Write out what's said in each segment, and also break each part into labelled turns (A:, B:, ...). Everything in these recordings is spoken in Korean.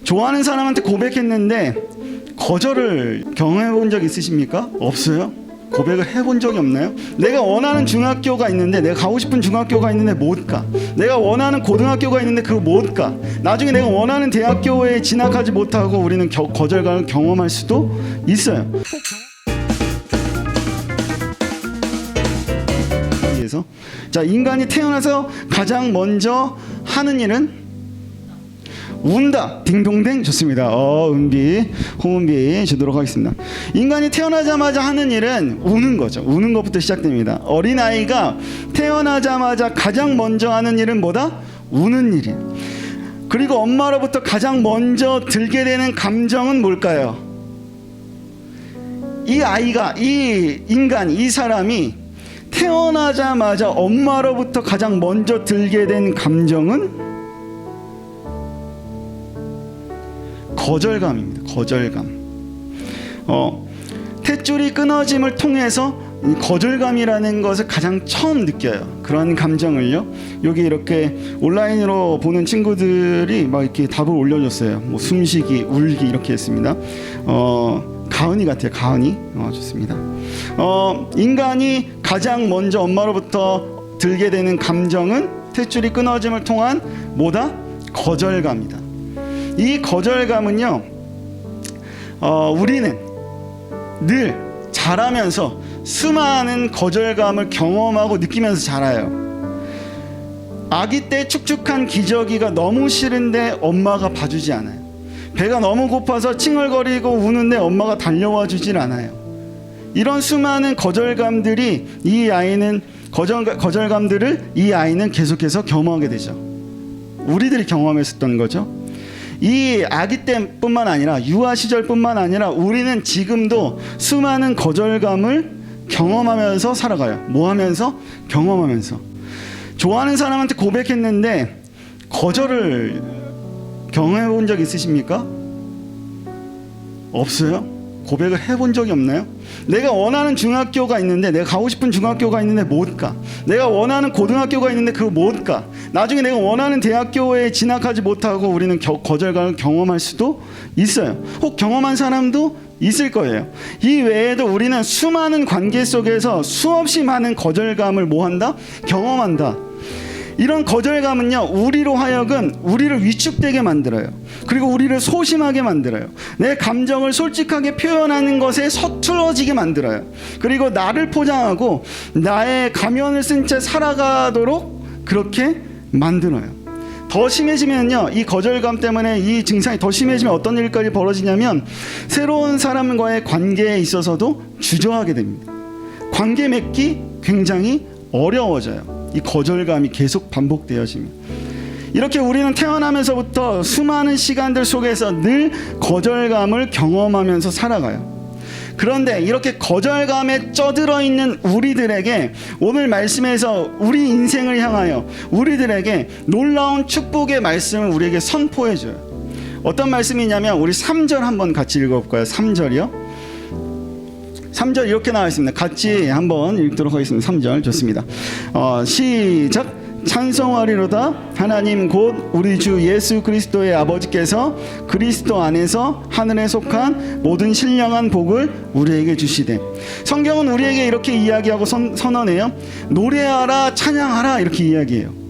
A: 좋아하는 사람한테 고백했는데 거절을 경험해 본 적 있으십니까? 없어요? 고백을 해본 적이 없나요? 내가 원하는 중학교가 있는데, 내가 가고 싶은 중학교가 있는데 못 가. 내가 원하는 고등학교가 있는데 그거 못 가. 나중에 내가 원하는 대학교에 진학하지 못하고 우리는 거절감을 경험할 수도 있어요. 그래서 자, 인간이 태어나서 가장 먼저 하는 일은 운다. 딩동댕. 좋습니다. 은비, 호은비 주도록 하겠습니다. 인간이 태어나자마자 하는 일은 우는 거죠. 우는 것부터 시작됩니다. 어린아이가 태어나자마자 가장 먼저 하는 일은 뭐다? 우는 일이에요. 그리고 엄마로부터 가장 먼저 들게 되는 감정은 뭘까요? 이 아이가, 이 인간, 이 사람이 태어나자마자 엄마로부터 가장 먼저 들게 된 감정은 거절감입니다. 거절감. 탯줄이 끊어짐을 통해서 거절감이라는 것을 가장 처음 느껴요. 그런 감정을요. 여기 이렇게 온라인으로 보는 친구들이 막 이렇게 답을 올려줬어요. 뭐 숨쉬기, 울기 이렇게 했습니다. 가은이 같아요. 가은이. 좋습니다. 인간이 가장 먼저 엄마로부터 들게 되는 감정은 탯줄이 끊어짐을 통한 뭐다? 거절감이다. 이 거절감은요, 우리는 늘 자라면서 수많은 거절감을 경험하고 느끼면서 자라요. 아기 때 축축한 기저귀가 너무 싫은데 엄마가 봐주지 않아요. 배가 너무 고파서 칭얼거리고 우는데 엄마가 달려와 주질 않아요. 이런 수많은 거절감들이 이 아이는 거절감들을 이 아이는 계속해서 경험하게 되죠. 우리들이 경험했었던 거죠. 이 아기 때뿐만 아니라 유아 시절뿐만 아니라 우리는 지금도 수많은 거절감을 경험하면서 살아가요. 뭐 하면서? 경험하면서. 좋아하는 사람한테 고백했는데 거절을 경험해 본 적 있으십니까? 없어요? 고백을 해본 적이 없나요? 내가 원하는 중학교가 있는데, 내가 가고 싶은 중학교가 있는데 못 가. 내가 원하는 고등학교가 있는데 그거 못 가. 나중에 내가 원하는 대학교에 진학하지 못하고 우리는 거절감을 경험할 수도 있어요. 혹 경험한 사람도 있을 거예요. 이 외에도 우리는 수많은 관계 속에서 수없이 많은 거절감을 뭐 한다? 경험한다. 이런 거절감은요, 우리로 하여금 우리를 위축되게 만들어요. 그리고 우리를 소심하게 만들어요. 내 감정을 솔직하게 표현하는 것에 서툴러지게 만들어요. 그리고 나를 포장하고 나의 가면을 쓴 채 살아가도록 그렇게 만들어요. 더 심해지면요, 이 거절감 때문에 이 증상이 더 심해지면 어떤 일까지 벌어지냐면 새로운 사람과의 관계에 있어서도 주저하게 됩니다. 관계 맺기 굉장히 어려워져요. 이 거절감이 계속 반복되어지면. 이렇게 우리는 태어나면서부터 수많은 시간들 속에서 늘 거절감을 경험하면서 살아가요. 그런데 이렇게 거절감에 쪄들어 있는 우리들에게 오늘 말씀에서 우리 인생을 향하여 우리들에게 놀라운 축복의 말씀을 우리에게 선포해줘요. 어떤 말씀이냐면 우리 3절 한번 같이 읽어볼까요? 3절이요. 3절 이렇게 나와 있습니다. 같이 한번 읽도록 하겠습니다. 3절 좋습니다. 시작. 찬송하리로다 하나님 곧 우리 주 예수 그리스도의 아버지께서 그리스도 안에서 하늘에 속한 모든 신령한 복을 우리에게 주시되. 성경은 우리에게 이렇게 이야기하고 선언해요. 노래하라 찬양하라 이렇게 이야기해요.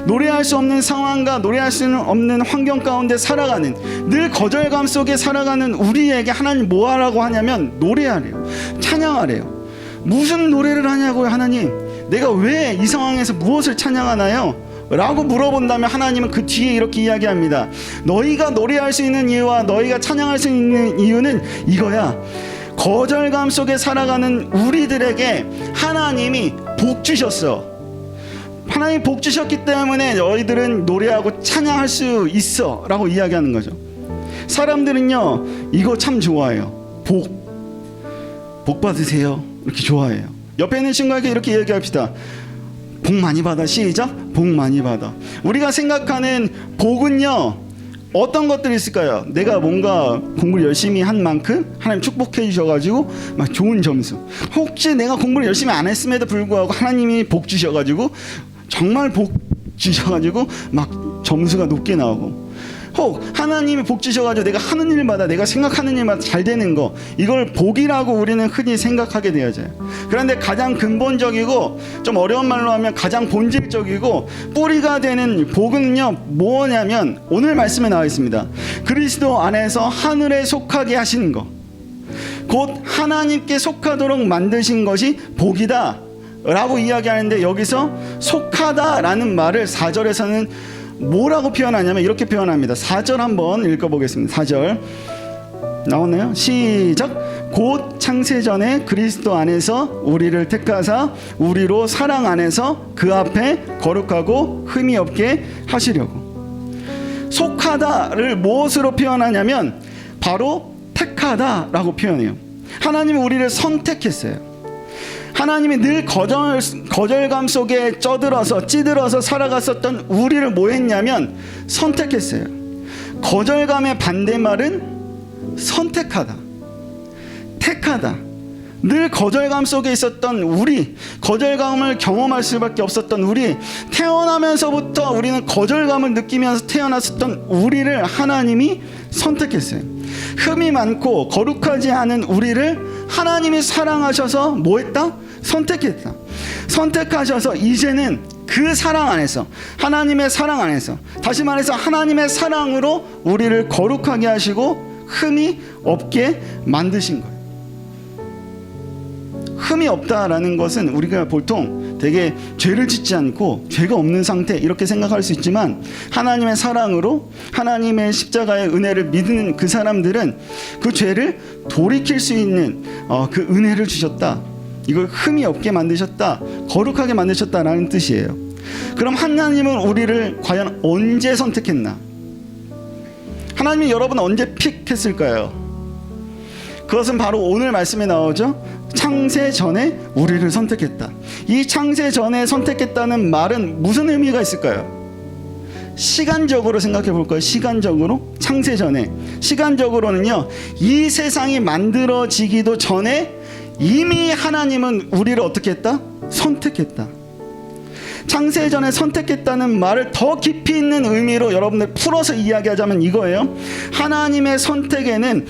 A: 노래할 수 없는 상황과 노래할 수 없는 환경 가운데 살아가는, 늘 거절감 속에 살아가는 우리에게 하나님 뭐 하라고 하냐면 노래하래요. 찬양하래요. 무슨 노래를 하냐고요? 하나님, 내가 왜 이 상황에서 무엇을 찬양하나요? 라고 물어본다면 하나님은 그 뒤에 이렇게 이야기합니다. 너희가 노래할 수 있는 이유와 너희가 찬양할 수 있는 이유는 이거야. 거절감 속에 살아가는 우리들에게 하나님이 복 주셨어. 하나님이 복 주셨기 때문에 너희들은 노래하고 찬양할 수 있어 라고 이야기하는 거죠. 사람들은요, 이거 참 좋아해요. 복 받으세요 이렇게 좋아해요. 옆에 있는 친구에게 이렇게 얘기합시다. 복 많이 받아. 시작. 복 많이 받아. 우리가 생각하는 복은요, 어떤 것들이 있을까요? 내가 뭔가 공부를 열심히 한 만큼 하나님 축복해 주셔가지고 막 좋은 점수. 혹시 내가 공부를 열심히 안 했음에도 불구하고 하나님이 복 주셔가지고 정말 복 주셔가지고 막 점수가 높게 나오고, 혹 하나님이 복 주셔가지고 내가 하는 일마다, 내가 생각하는 일마다 잘 되는 거, 이걸 복이라고 우리는 흔히 생각하게 되어져요. 그런데 가장 근본적이고 좀 어려운 말로 하면 가장 본질적이고 뿌리가 되는 복은요 뭐냐면, 오늘 말씀에 나와 있습니다. 그리스도 안에서 하늘에 속하게 하시는 것, 곧 하나님께 속하도록 만드신 것이 복이다 라고 이야기하는데, 여기서 속하다 라는 말을 4절에서는 뭐라고 표현하냐면 이렇게 표현합니다. 4절 한번 읽어보겠습니다. 4절 나오나요? 시작. 곧 창세전에 그리스도 안에서 우리를 택하사 우리로 사랑 안에서 그 앞에 거룩하고 흠이 없게 하시려고. 속하다를 무엇으로 표현하냐면 바로 택하다라고 표현해요. 하나님은 우리를 선택했어요. 하나님이 늘 거절감 속에 찌들어서 살아갔었던 우리를 뭐 했냐면 선택했어요. 거절감의 반대말은 선택하다, 택하다. 늘 거절감 속에 있었던 우리, 거절감을 경험할 수밖에 없었던 우리, 태어나면서부터 우리는 거절감을 느끼면서 태어났었던 우리를 하나님이 선택했어요. 흠이 많고 거룩하지 않은 우리를 하나님이 사랑하셔서 뭐 했다? 선택했다. 선택하셔서 이제는 그 사랑 안에서, 하나님의 사랑 안에서, 다시 말해서 하나님의 사랑으로 우리를 거룩하게 하시고 흠이 없게 만드신 거예요. 흠이 없다라는 것은 우리가 보통 되게 죄를 짓지 않고 죄가 없는 상태 이렇게 생각할 수 있지만, 하나님의 사랑으로 하나님의 십자가의 은혜를 믿는 그 사람들은 그 죄를 돌이킬 수 있는 그 은혜를 주셨다. 이걸 흠이 없게 만드셨다, 거룩하게 만드셨다라는 뜻이에요. 그럼 하나님은 우리를 과연 언제 선택했나? 하나님이 여러분 언제 픽했을까요? 그것은 바로 오늘 말씀에 나오죠. 창세 전에 우리를 선택했다. 이 창세 전에 선택했다는 말은 무슨 의미가 있을까요? 시간적으로 생각해 볼까요? 시간적으로 창세 전에, 시간적으로는요 이 세상이 만들어지기도 전에 이미 하나님은 우리를 어떻게 했다? 선택했다. 창세 전에 선택했다는 말을 더 깊이 있는 의미로 여러분들 풀어서 이야기하자면 이거예요. 하나님의 선택에는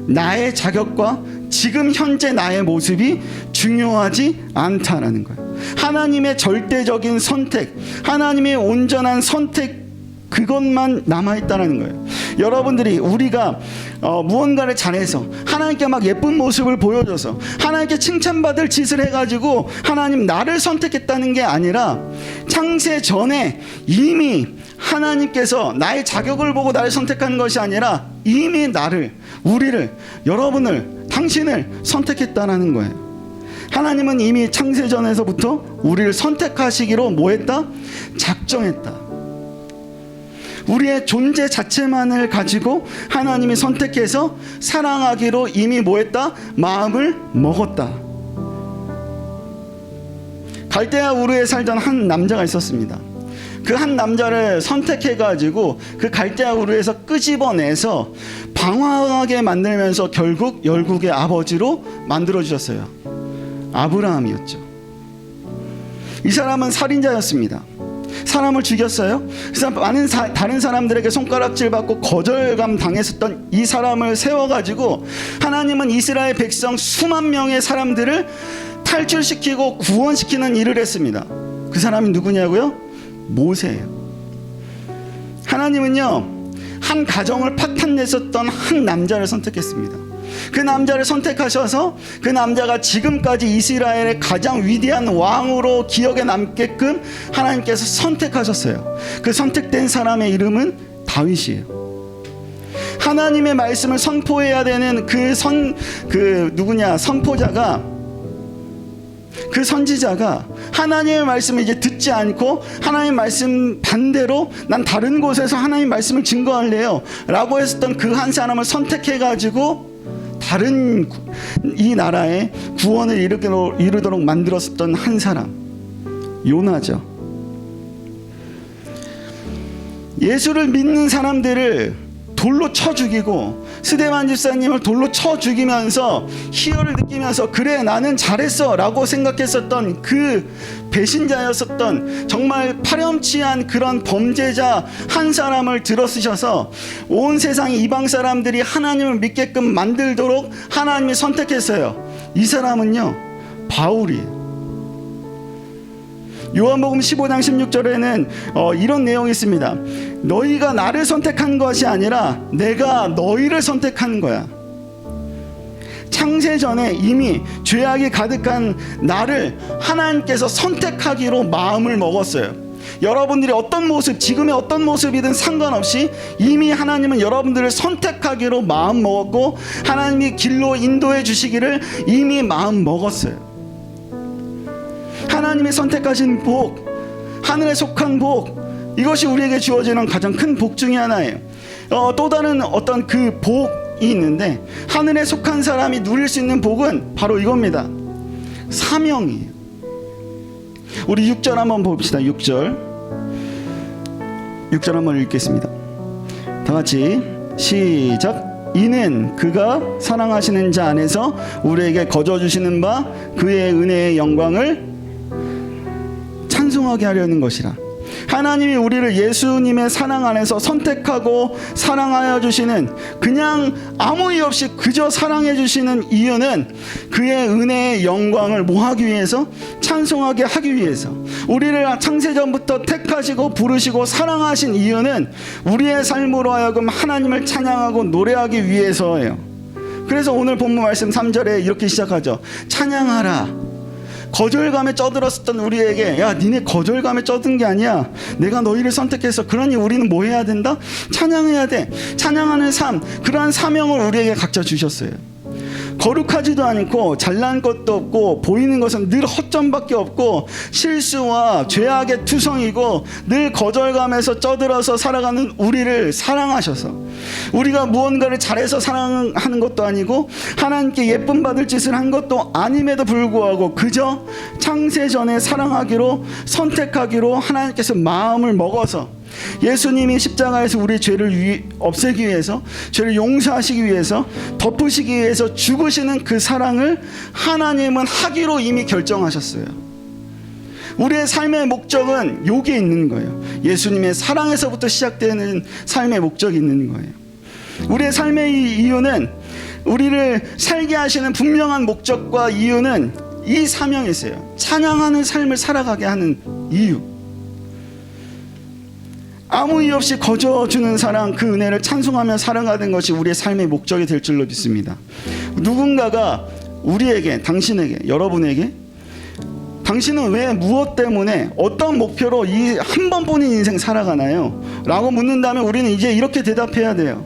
A: 나의 자격과 지금 현재 나의 모습이 중요하지 않다라는 거예요. 하나님의 절대적인 선택, 하나님의 온전한 선택, 그것만 남아있다는 거예요. 여러분들이 우리가 무언가를 잘해서 하나님께 막 예쁜 모습을 보여줘서 하나님께 칭찬받을 짓을 해가지고 하나님 나를 선택했다는 게 아니라, 창세 전에 이미 하나님께서 나의 자격을 보고 나를 선택한 것이 아니라 이미 나를, 우리를, 여러분을, 당신을 선택했다는 거예요. 하나님은 이미 창세 전에서부터 우리를 선택하시기로 뭐 했다? 작정했다. 우리의 존재 자체만을 가지고 하나님이 선택해서 사랑하기로 이미 뭐 했다? 마음을 먹었다. 갈대아 우르에 살던 한 남자가 있었습니다. 그 한 남자를 선택해가지고 그 갈대아 우르에서 끄집어내서 방황하게 만들면서 결국 열국의 아버지로 만들어주셨어요. 아브라함이었죠. 이 사람은 살인자였습니다. 사람을 죽였어요. 그래서 많은 다른 사람들에게 손가락질 받고 거절감 당했었던 이 사람을 세워가지고 하나님은 이스라엘 백성 수만 명의 사람들을 탈출시키고 구원시키는 일을 했습니다. 그 사람이 누구냐고요? 모세예요. 하나님은요 한 가정을 파탄냈었던 한 남자를 선택했습니다. 그 남자를 선택하셔서 그 남자가 지금까지 이스라엘의 가장 위대한 왕으로 기억에 남게끔 하나님께서 선택하셨어요. 그 선택된 사람의 이름은 다윗이에요. 하나님의 말씀을 선포해야 되는 선포자가, 그 선지자가 하나님의 말씀을 이제 듣지 않고 하나님의 말씀 반대로 난 다른 곳에서 하나님의 말씀을 증거할래요 라고 했었던 그 한 사람을 선택해가지고 다른 이 나라에 구원을 이루도록 만들었었던 한 사람, 요나죠. 예수를 믿는 사람들을 돌로 쳐 죽이고 스데반 집사님을 돌로 쳐 죽이면서 희열을 느끼면서 그래 나는 잘했어 라고 생각했었던 그 배신자였었던 정말 파렴치한 그런 범죄자 한 사람을 들어쓰셔서 온 세상 이방 사람들이 하나님을 믿게끔 만들도록 하나님이 선택했어요. 이 사람은요 바울이에요. 요한복음 15장 16절에는 이런 내용이 있습니다. 너희가 나를 선택한 것이 아니라 내가 너희를 선택한 거야. 창세전에 이미 죄악이 가득한 나를 하나님께서 선택하기로 마음을 먹었어요. 여러분들이 어떤 모습, 지금의 어떤 모습이든 상관없이 이미 하나님은 여러분들을 선택하기로 마음 먹었고 하나님이 길로 인도해 주시기를 이미 마음 먹었어요. 하나님이 선택하신 복, 하늘에 속한 복, 이것이 우리에게 주어지는 가장 큰 복 중에 하나예요. 또 다른 어떤 그 복이 있는데 하늘에 속한 사람이 누릴 수 있는 복은 바로 이겁니다. 사명이에요. 우리 6절 한번 봅시다. 6절 한번 읽겠습니다. 다 같이 시작. 이는 그가 사랑하시는 자 안에서 우리에게 거저 주시는 바 그의 은혜의 영광을 찬송하게 하려는 것이라. 하나님이 우리를 예수님의 사랑 안에서 선택하고 사랑하여 주시는, 그냥 아무 이유 없이 그저 사랑해 주시는 이유는 그의 은혜의 영광을 뭐하기 위해서? 찬송하게 하기 위해서. 우리를 창세전부터 택하시고 부르시고 사랑하신 이유는 우리의 삶으로 하여금 하나님을 찬양하고 노래하기 위해서예요. 그래서 오늘 본문 말씀 3절에 이렇게 시작하죠. 찬양하라. 거절감에 쩌들었었던 우리에게, 야 니네 거절감에 쩌든 게 아니야, 내가 너희를 선택해서, 그러니 우리는 뭐 해야 된다? 찬양해야 돼. 찬양하는 삶, 그러한 사명을 우리에게 각자 주셨어요. 거룩하지도 않고 잘난 것도 없고 보이는 것은 늘 허점밖에 없고 실수와 죄악의 투성이고 늘 거절감에서 쩌들어서 살아가는 우리를 사랑하셔서, 우리가 무언가를 잘해서 사랑하는 것도 아니고 하나님께 예쁨 받을 짓을 한 것도 아님에도 불구하고 그저 창세전에 사랑하기로 선택하기로 하나님께서 마음을 먹어서 예수님이 십자가에서 우리의 죄를 없애기 위해서, 죄를 용서하시기 위해서, 덮으시기 위해서 죽으시는 그 사랑을 하나님은 하기로 이미 결정하셨어요. 우리의 삶의 목적은 여기에 있는 거예요. 예수님의 사랑에서부터 시작되는 삶의 목적이 있는 거예요. 우리의 삶의 이유는, 우리를 살게 하시는 분명한 목적과 이유는 이 사명에 있어요. 찬양하는 삶을 살아가게 하는 이유. 아무 이유 없이 거저주는 사랑, 그 은혜를 찬송하며 살아가는 것이 우리의 삶의 목적이 될 줄로 믿습니다. 누군가가 우리에게, 당신에게, 여러분에게, 당신은 왜, 무엇 때문에, 어떤 목표로 이 한 번뿐인 인생 살아가나요? 라고 묻는다면 우리는 이제 이렇게 대답해야 돼요.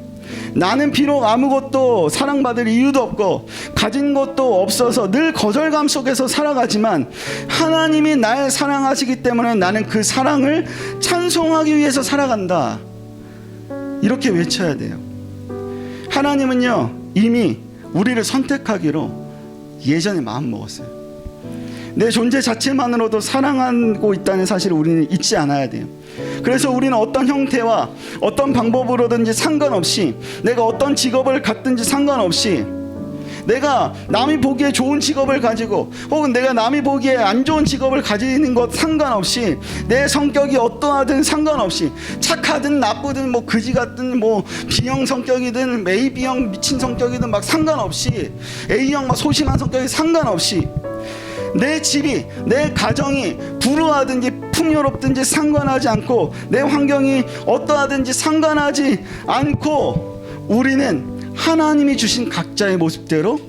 A: 나는 비록 아무것도 사랑받을 이유도 없고 가진 것도 없어서 늘 거절감 속에서 살아가지만 하나님이 날 사랑하시기 때문에 나는 그 사랑을 찬송하기 위해서 살아간다. 이렇게 외쳐야 돼요. 하나님은요 이미 우리를 선택하기로 예전에 마음 먹었어요. 내 존재 자체만으로도 사랑하고 있다는 사실을 우리는 잊지 않아야 돼요. 그래서 우리는 어떤 형태와 어떤 방법으로든지 상관없이, 내가 어떤 직업을 갖든지 상관없이, 내가 남이 보기에 좋은 직업을 가지고 혹은 내가 남이 보기에 안 좋은 직업을 가지는 것 상관없이, 내 성격이 어떠하든 상관없이, 착하든 나쁘든 뭐 그지 같든 뭐 B형 성격이든 AB형 미친 성격이든 막 상관없이, A형 막 소심한 성격이 상관없이, 내 집이, 내 가정이 불우하든지 풍요롭든지 상관하지 않고, 내 환경이 어떠하든지 상관하지 않고, 우리는 하나님이 주신 각자의 모습대로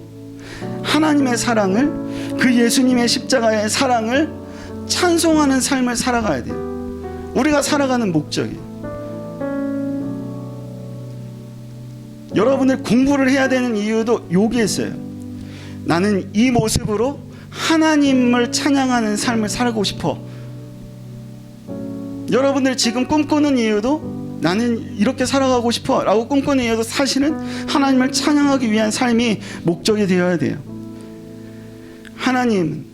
A: 하나님의 사랑을, 그 예수님의 십자가의 사랑을 찬송하는 삶을 살아가야 돼요. 우리가 살아가는 목적이. 여러분들 공부를 해야 되는 이유도 여기에 있어요. 나는 이 모습으로 하나님을 찬양하는 삶을 살고 싶어. 여러분들 지금 꿈꾸는 이유도 나는 이렇게 살아가고 싶어 라고 꿈꾸는 이유도 사실은 하나님을 찬양하기 위한 삶이 목적이 되어야 돼요. 하나님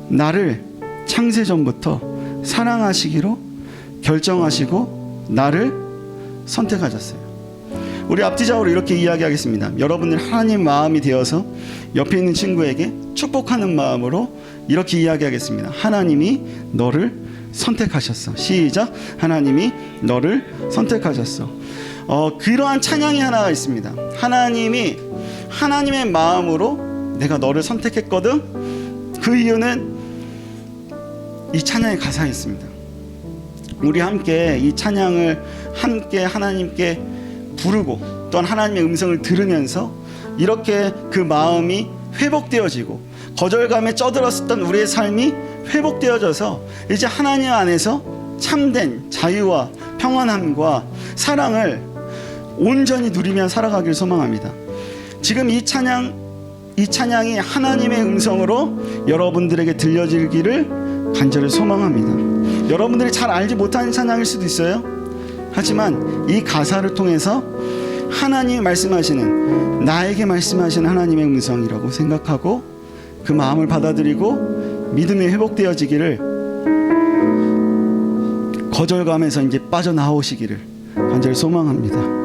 A: 나를 창세전부터 사랑하시기로 결정하시고 나를 선택하셨어요. 우리 앞뒤적으로 이렇게 이야기하겠습니다. 여러분들 하나님 마음이 되어서 옆에 있는 친구에게 축복하는 마음으로 이렇게 이야기하겠습니다. 하나님이 너를 선택하셨어. 시작. 하나님이 너를 선택하셨어. 그러한 찬양이 하나가 있습니다. 하나님이 하나님의 마음으로 내가 너를 선택했거든. 그 이유는 이 찬양의 가사에 있습니다. 우리 함께 이 찬양을 함께 하나님께 부르고 또한 하나님의 음성을 들으면서 이렇게 그 마음이 회복되어지고 거절감에 쩌들었었던 우리의 삶이 회복되어져서 이제 하나님 안에서 참된 자유와 평안함과 사랑을 온전히 누리며 살아가길 소망합니다. 지금 이 찬양이 하나님의 음성으로 여러분들에게 들려지기를 간절히 소망합니다. 여러분들이 잘 알지 못하는 찬양일 수도 있어요. 하지만 이 가사를 통해서 하나님이 말씀하시는, 나에게 말씀하시는 하나님의 음성이라고 생각하고 그 마음을 받아들이고 믿음이 회복되어지기를, 거절감에서 이제 빠져나오시기를 간절히 소망합니다.